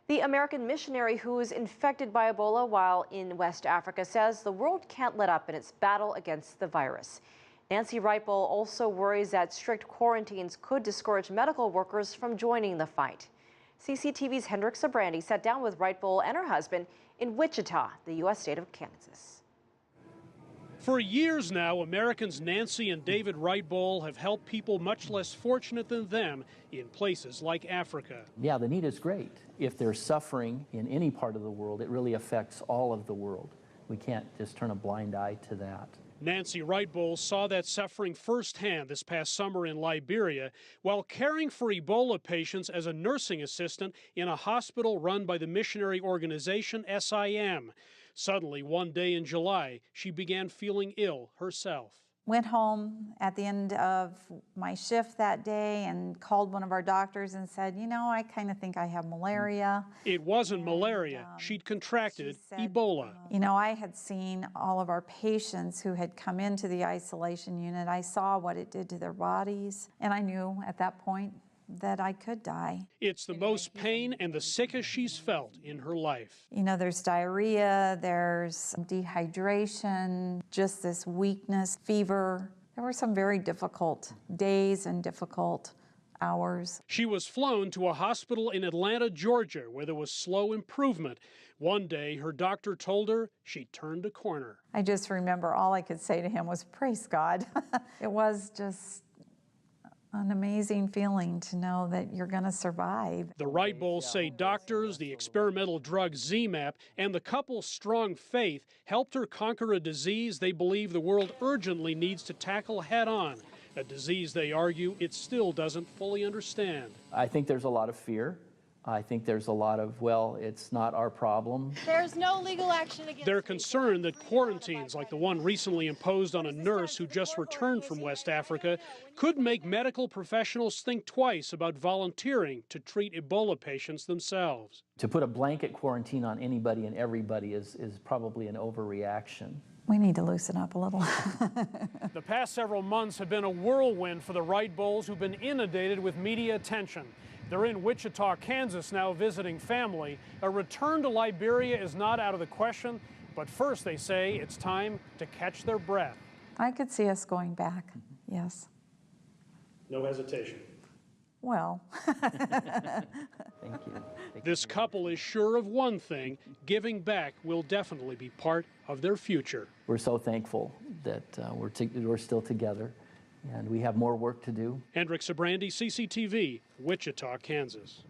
The American missionary who was infected by Ebola while in West Africa says the world can't let up in its battle against the virus. Nancy Writebol also worries that strict quarantines could discourage medical workers from joining the fight. CCTV's Hendrik Sybrandy sat down with Writebol and her husband in Wichita, the U.S. state of Kansas. For years now, Americans Nancy and David Writebol have helped people much less fortunate than them in places like Africa. Yeah, the need is great. If there's suffering in any part of the world, it really affects all of the world. We can't just turn a blind eye to that. Nancy Writebol saw that suffering firsthand this past summer in Liberia while caring for Ebola patients as a nursing assistant in a hospital run by the missionary organization SIM. Suddenly, one day in July, she began feeling ill herself. Went home at the end of my shift that day and called one of our doctors and said, you know, I kind of think I have malaria. It wasn't malaria. She'd contracted Ebola. You know, I had seen all of our patients who had come into the isolation unit. I saw what it did to their bodies, and I knew at that point that I could die. It's the most pain and the sickest she's felt in her life. You know, there's diarrhea, there's dehydration, just this weakness, fever. There were some very difficult days and difficult hours. She was flown to a hospital in Atlanta, Georgia, where there was slow improvement. One day, her doctor told her she'd turned a corner. I just remember all I could say to him was, praise God. It was just an amazing feeling to know that you're going to survive. The Writebols say doctors, the experimental drug ZMapp, and the couple's strong faith helped her conquer a disease they believe the world urgently needs to tackle head-on, a disease they argue it still doesn't fully understand. I think there's a lot of fear. I think there's a lot of, well, it's not our problem. There's no legal action against. They're concerned that quarantines like the one recently imposed on a nurse who just returned from West Africa could make medical professionals think twice about volunteering to treat Ebola patients themselves. To put a blanket quarantine on anybody and everybody is probably an overreaction. We need to loosen up a little. The past several months have been a whirlwind for the Writebols, who've been inundated with media attention. They're in Wichita, Kansas now visiting family. A return to Liberia is not out of the question, but first they say it's time to catch their breath. I could see us going back, yes. No hesitation. Well. Thank you. This couple is sure of one thing: giving back will definitely be part of their future. We're so thankful that we're still together, and we have more work to do. Hendrik Sybrandy, CCTV, Wichita, Kansas.